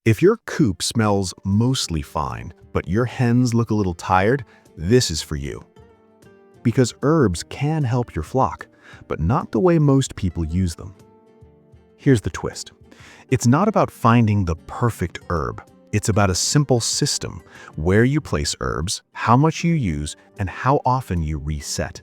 If your coop smells mostly fine, but your hens look a little tired, this is for you. Because herbs can help your flock, but not the way most people use them. Here's the twist. It's not about finding the perfect herb. It's about a simple system: where you place herbs, how much you use, and how often you reset.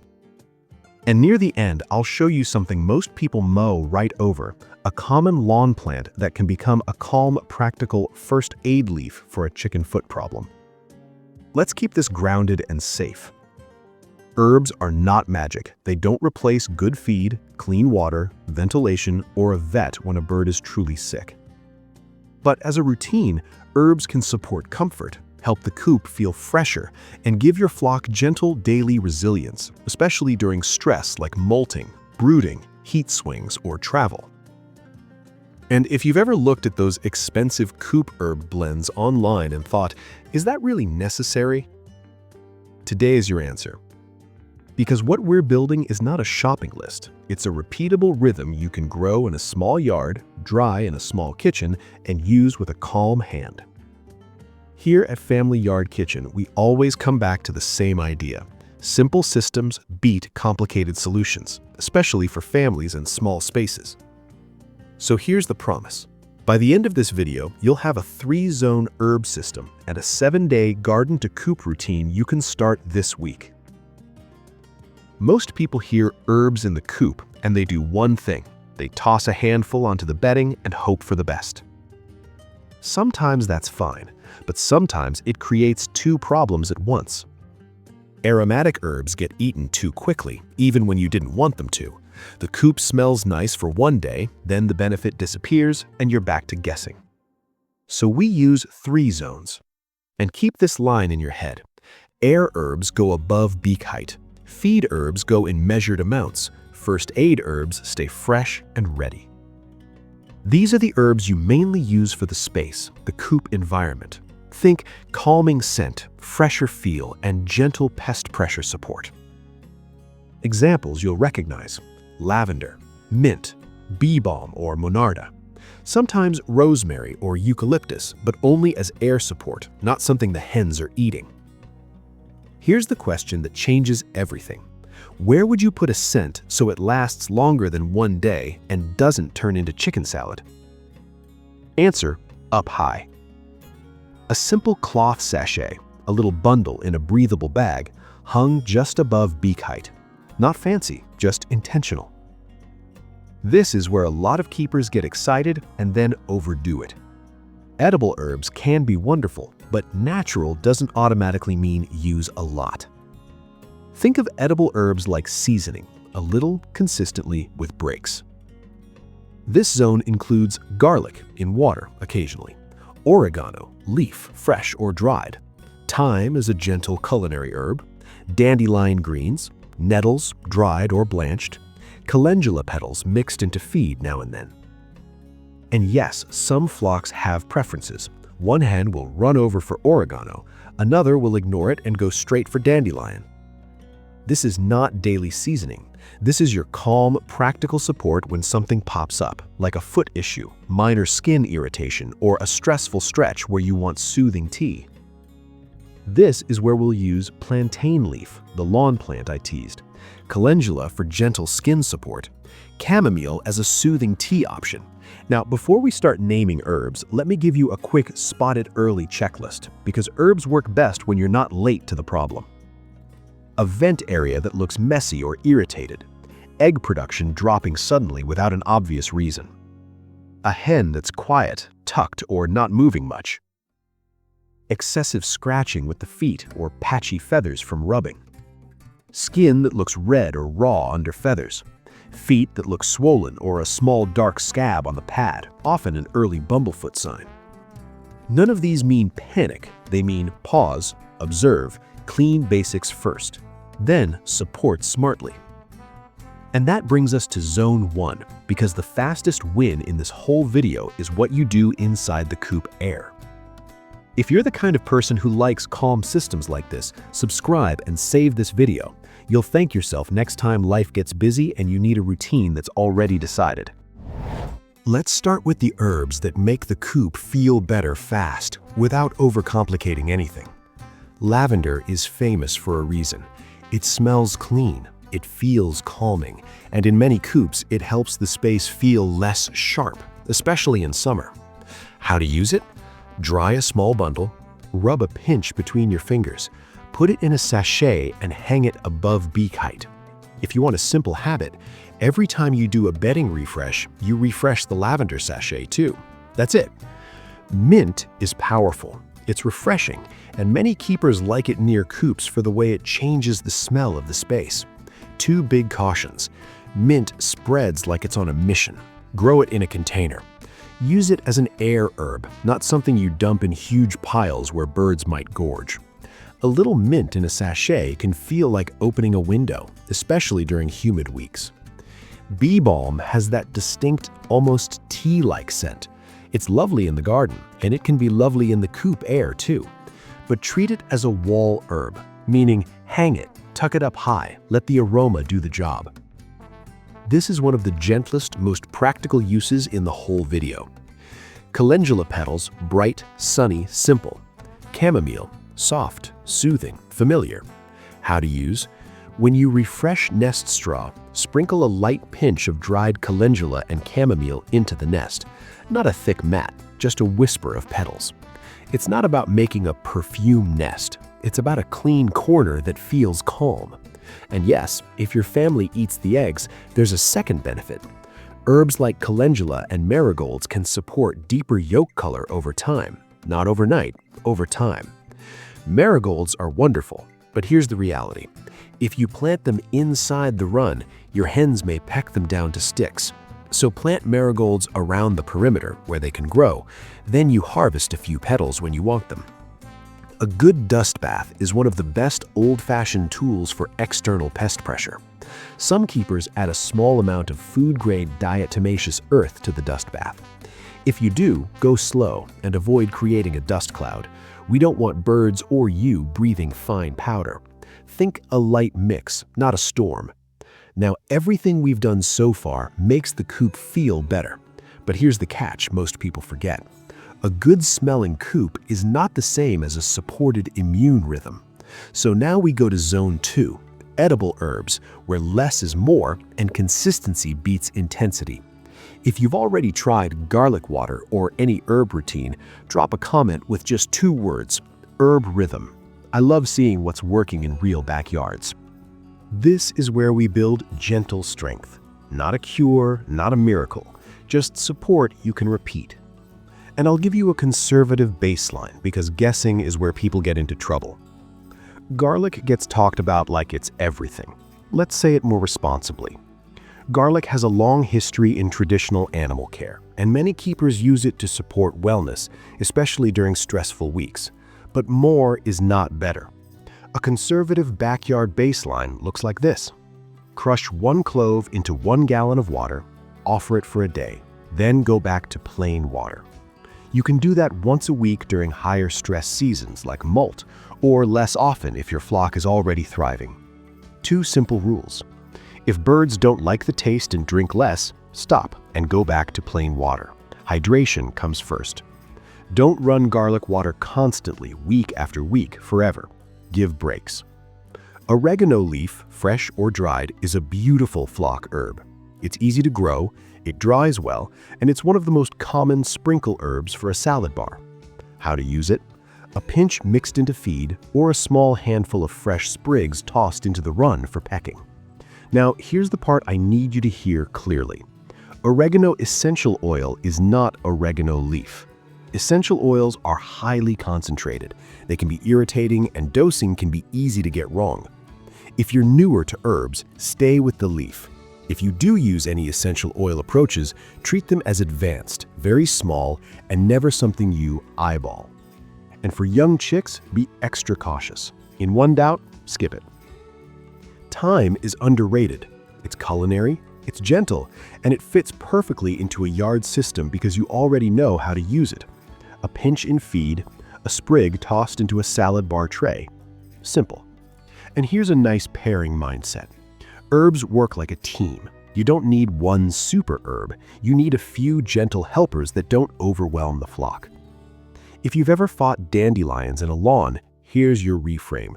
And near the end, I'll show you something most people mow right over: a common lawn plant that can become a calm, practical first aid leaf for a chicken foot problem. Let's keep this grounded and safe. Herbs are not magic. They don't replace good feed, clean water, ventilation, or a vet when a bird is truly sick. But as a routine, herbs can support comfort, help the coop feel fresher, and give your flock gentle daily resilience, especially during stress like molting, brooding, heat swings, or travel. And if you've ever looked at those expensive coop herb blends online and thought, is that really necessary? Today is your answer. Because what we're building is not a shopping list. It's a repeatable rhythm you can grow in a small yard, dry in a small kitchen, and use with a calm hand. Here at Family Yard Kitchen, we always come back to the same idea. Simple systems beat complicated solutions, especially for families and small spaces. So here's the promise. By the end of this video, you'll have a 3-zone herb system and a 7-day garden to coop routine you can start this week. Most people hear herbs in the coop and they do one thing: they toss a handful onto the bedding and hope for the best. Sometimes that's fine, but sometimes it creates 2 problems at once. Aromatic herbs get eaten too quickly, even when you didn't want them to. The coop smells nice for one day, then the benefit disappears and you're back to guessing. So we use 3 zones. And keep this line in your head. Air herbs go above beak height. Feed herbs go in measured amounts. First aid herbs stay fresh and ready. These are the herbs you mainly use for the space, the coop environment. Think calming scent, fresher feel, and gentle pest pressure support. Examples you'll recognize: lavender, mint, bee balm or monarda. Sometimes rosemary or eucalyptus, but only as air support, not something the hens are eating. Here's the question that changes everything. Where would you put a scent so it lasts longer than one day and doesn't turn into chicken salad? Answer: up high. A simple cloth sachet, a little bundle in a breathable bag, hung just above beak height. Not fancy, just intentional. This is where a lot of keepers get excited and then overdo it. Edible herbs can be wonderful, but natural doesn't automatically mean use a lot. Think of edible herbs like seasoning, a little consistently with breaks. This zone includes garlic in water occasionally, oregano, leaf, fresh or dried, thyme is a gentle culinary herb, dandelion greens, nettles, dried or blanched, calendula petals mixed into feed now and then. And yes, some flocks have preferences. One hen will run over for oregano, another will ignore it and go straight for dandelion. This is not daily seasoning. This is your calm, practical support when something pops up, like a foot issue, minor skin irritation, or a stressful stretch where you want soothing tea. This is where we'll use plantain leaf, the lawn plant I teased, calendula for gentle skin support, chamomile as a soothing tea option. Now, before we start naming herbs, let me give you a quick spot it early checklist, because herbs work best when you're not late to the problem. A vent area that looks messy or irritated, egg production dropping suddenly without an obvious reason, a hen that's quiet, tucked, or not moving much, excessive scratching with the feet or patchy feathers from rubbing, skin that looks red or raw under feathers, feet that look swollen or a small dark scab on the pad, often an early bumblefoot sign. None of these mean panic. They mean pause, observe, clean basics first, then support smartly. And that brings us to Zone 1, because the fastest win in this whole video is what you do inside the coop air. If you're the kind of person who likes calm systems like this, subscribe and save this video. You'll thank yourself next time life gets busy and you need a routine that's already decided. Let's start with the herbs that make the coop feel better fast, without overcomplicating anything. Lavender is famous for a reason. It smells clean, it feels calming, and in many coops it helps the space feel less sharp, especially in summer. How to use it? Dry a small bundle, rub a pinch between your fingers, put it in a sachet and hang it above beak height. If you want a simple habit, every time you do a bedding refresh, you refresh the lavender sachet too. That's it. Mint is powerful. It's refreshing, and many keepers like it near coops for the way it changes the smell of the space. Two big cautions. Mint spreads like it's on a mission. Grow it in a container. Use it as an air herb, not something you dump in huge piles where birds might gorge. A little mint in a sachet can feel like opening a window, especially during humid weeks. Bee balm has that distinct, almost tea-like scent. It's lovely in the garden, and it can be lovely in the coop air too. But treat it as a wall herb, meaning hang it, tuck it up high, let the aroma do the job. This is one of the gentlest, most practical uses in the whole video. Calendula petals, bright, sunny, simple. Chamomile, soft, soothing, familiar. How to use? When you refresh nest straw, sprinkle a light pinch of dried calendula and chamomile into the nest. Not a thick mat, just a whisper of petals. It's not about making a perfume nest. It's about a clean corner that feels calm. And yes, if your family eats the eggs, there's a second benefit. Herbs like calendula and marigolds can support deeper yolk color over time. Not overnight, over time. Marigolds are wonderful, but here's the reality. If you plant them inside the run, your hens may peck them down to sticks. So plant marigolds around the perimeter where they can grow, then you harvest a few petals when you want them. A good dust bath is one of the best old-fashioned tools for external pest pressure. Some keepers add a small amount of food-grade diatomaceous earth to the dust bath. If you do, go slow and avoid creating a dust cloud. We don't want birds or you breathing fine powder. Think a light mix, not a storm. Now, everything we've done so far makes the coop feel better. But here's the catch most people forget. A good-smelling coop is not the same as a supported immune rhythm. So now we go to Zone 2, edible herbs, where less is more and consistency beats intensity. If you've already tried garlic water or any herb routine, drop a comment with just 2 words, herb rhythm. I love seeing what's working in real backyards. This is where we build gentle strength. Not a cure, not a miracle, just support you can repeat. And I'll give you a conservative baseline because guessing is where people get into trouble. Garlic gets talked about like it's everything. Let's say it more responsibly. Garlic has a long history in traditional animal care, and many keepers use it to support wellness, especially during stressful weeks. But more is not better. A conservative backyard baseline looks like this. Crush 1 clove into 1 gallon of water, offer it for a day, then go back to plain water. You can do that once a week during higher stress seasons like molt, or less often if your flock is already thriving. 2 simple rules. If birds don't like the taste and drink less, stop and go back to plain water. Hydration comes first. Don't run garlic water constantly, week after week, forever. Give breaks. Oregano leaf, fresh or dried, is a beautiful flock herb. It's easy to grow, it dries well, and it's one of the most common sprinkle herbs for a salad bar. How to use it? A pinch mixed into feed, or a small handful of fresh sprigs tossed into the run for pecking. Now, here's the part I need you to hear clearly. Oregano essential oil is not oregano leaf. Essential oils are highly concentrated. They can be irritating and dosing can be easy to get wrong. If you're newer to herbs, stay with the leaf. If you do use any essential oil approaches, treat them as advanced, very small, and never something you eyeball. And for young chicks, be extra cautious. In one doubt, skip it. Thyme is underrated. It's culinary, it's gentle, and it fits perfectly into a yard system because you already know how to use it. A pinch in feed, a sprig tossed into a salad bar tray. Simple. And here's a nice pairing mindset. Herbs work like a team. You don't need one super herb, you need a few gentle helpers that don't overwhelm the flock. If you've ever fought dandelions in a lawn, here's your reframe.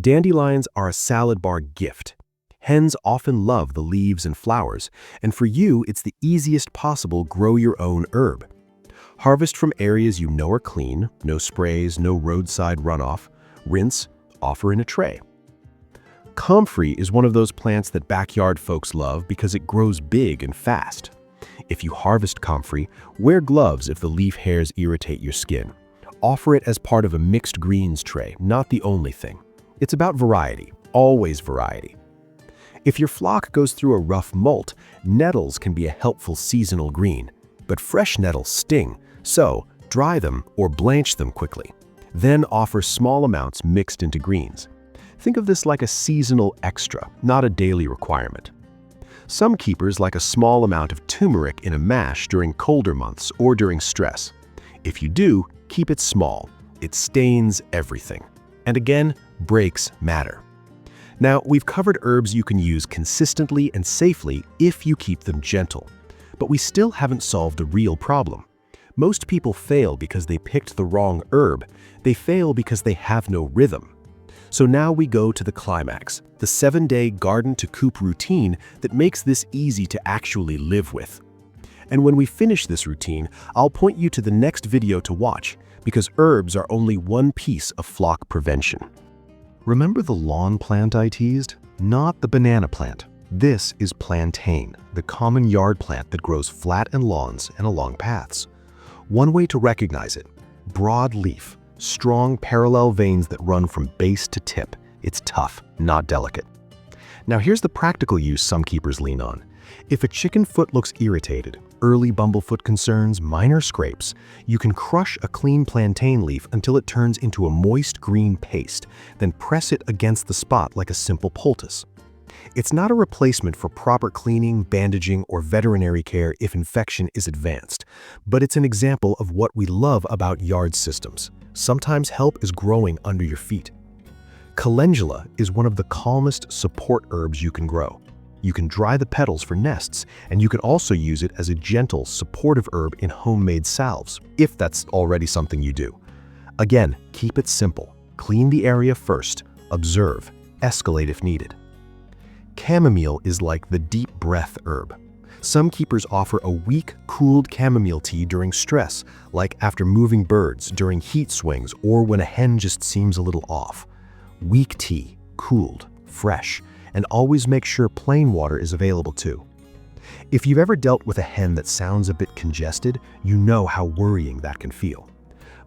Dandelions are a salad bar gift. Hens often love the leaves and flowers, and for you, it's the easiest possible grow your own herb. Harvest from areas you know are clean, no sprays, no roadside runoff. Rinse, offer in a tray. Comfrey is one of those plants that backyard folks love because it grows big and fast. If you harvest comfrey, wear gloves if the leaf hairs irritate your skin. Offer it as part of a mixed greens tray, not the only thing. It's about variety, always variety. If your flock goes through a rough molt, nettles can be a helpful seasonal green, but fresh nettles sting, so dry them or blanch them quickly. Then offer small amounts mixed into greens. Think of this like a seasonal extra, not a daily requirement. Some keepers like a small amount of turmeric in a mash during colder months or during stress. If you do, keep it small. It stains everything. And again, breaks matter. Now, we've covered herbs you can use consistently and safely if you keep them gentle. But we still haven't solved the real problem. Most people fail because they picked the wrong herb. They fail because they have no rhythm. So now we go to the climax, the 7-day garden to coop routine that makes this easy to actually live with. And when we finish this routine, I'll point you to the next video to watch, because herbs are only one piece of flock prevention. Remember the lawn plant I teased? Not the banana plant. This is plantain, the common yard plant that grows flat in lawns and along paths. One way to recognize it: broad leaf, strong parallel veins that run from base to tip. It's tough, not delicate. Now here's the practical use some keepers lean on. If a chicken foot looks irritated, early bumblefoot concerns, minor scrapes, you can crush a clean plantain leaf until it turns into a moist green paste, then press it against the spot like a simple poultice. It's not a replacement for proper cleaning, bandaging, or veterinary care if infection is advanced, but it's an example of what we love about yard systems. Sometimes help is growing under your feet. Calendula is one of the calmest support herbs you can grow. You can dry the petals for nests, and you can also use it as a gentle, supportive herb in homemade salves, if that's already something you do. Again, keep it simple. Clean the area first, observe, escalate if needed. Chamomile is like the deep breath herb. Some keepers offer a weak, cooled chamomile tea during stress, like after moving birds, during heat swings, or when a hen just seems a little off. Weak tea, cooled, fresh, and always make sure plain water is available too. If you've ever dealt with a hen that sounds a bit congested, you know how worrying that can feel.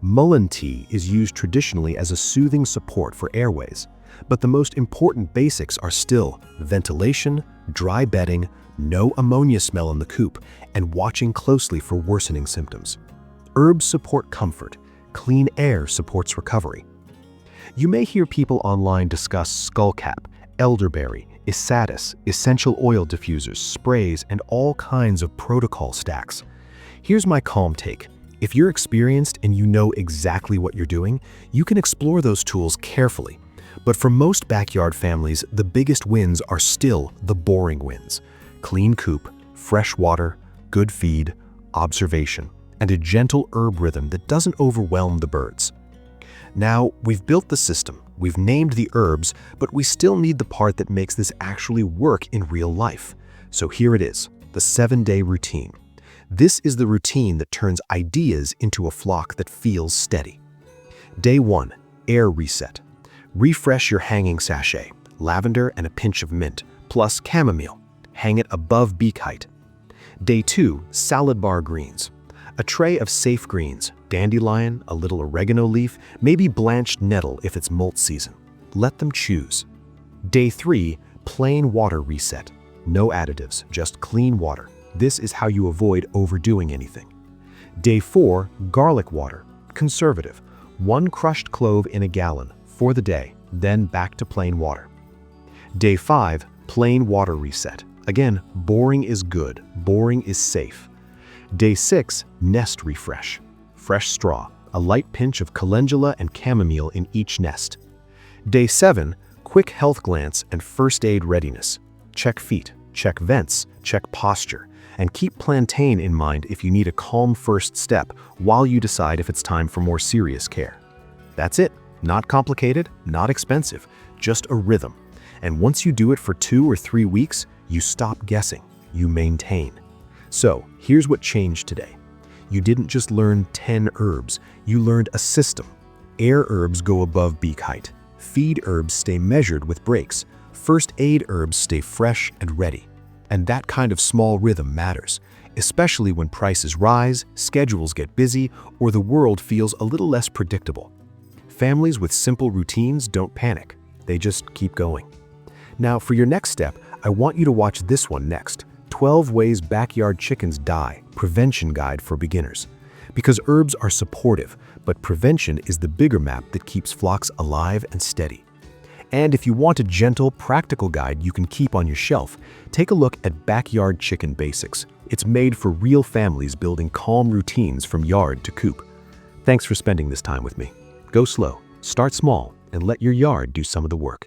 Mullein tea is used traditionally as a soothing support for airways, but the most important basics are still ventilation, dry bedding, no ammonia smell in the coop, and watching closely for worsening symptoms. Herbs support comfort. Clean air supports recovery. You may hear people online discuss skullcap, elderberry, isatis, essential oil diffusers, sprays, and all kinds of protocol stacks. Here's my calm take. If you're experienced and you know exactly what you're doing, you can explore those tools carefully. But for most backyard families, the biggest wins are still the boring wins. Clean coop, fresh water, good feed, observation, and a gentle herb rhythm that doesn't overwhelm the birds. Now, we've built the system, we've named the herbs, but we still need the part that makes this actually work in real life. So here it is, the 7-day routine. This is the routine that turns ideas into a flock that feels steady. Day 1, air reset. Refresh your hanging sachet, lavender and a pinch of mint, plus chamomile. Hang it above beak height. Day 2, salad bar greens. A tray of safe greens, dandelion, a little oregano leaf, maybe blanched nettle if it's molt season. Let them choose. Day 3, plain water reset. No additives, just clean water. This is how you avoid overdoing anything. Day 4, garlic water. Conservative. 1 crushed clove in a gallon for the day, then back to plain water. Day 5, plain water reset. Again, boring is good, boring is safe. Day 6, nest refresh. Fresh straw, a light pinch of calendula and chamomile in each nest. Day 7, quick health glance and first aid readiness. Check feet, check vents, check posture, and keep plantain in mind if you need a calm first step while you decide if it's time for more serious care. That's it. Not complicated, not expensive, just a rhythm. And once you do it for 2 or 3 weeks, you stop guessing, you maintain. So, here's what changed today. You didn't just learn 10 herbs, you learned a system. Air herbs go above beak height. Feed herbs stay measured with breaks. First aid herbs stay fresh and ready. And that kind of small rhythm matters, especially when prices rise, schedules get busy, or the world feels a little less predictable. Families with simple routines don't panic. They just keep going. Now, for your next step, I want you to watch this one next. 12 Ways Backyard Chickens Die, Prevention Guide for Beginners. Because herbs are supportive, but prevention is the bigger map that keeps flocks alive and steady. And if you want a gentle, practical guide you can keep on your shelf, take a look at Backyard Chicken Basics. It's made for real families building calm routines from yard to coop. Thanks for spending this time with me. Go slow, start small, and let your yard do some of the work.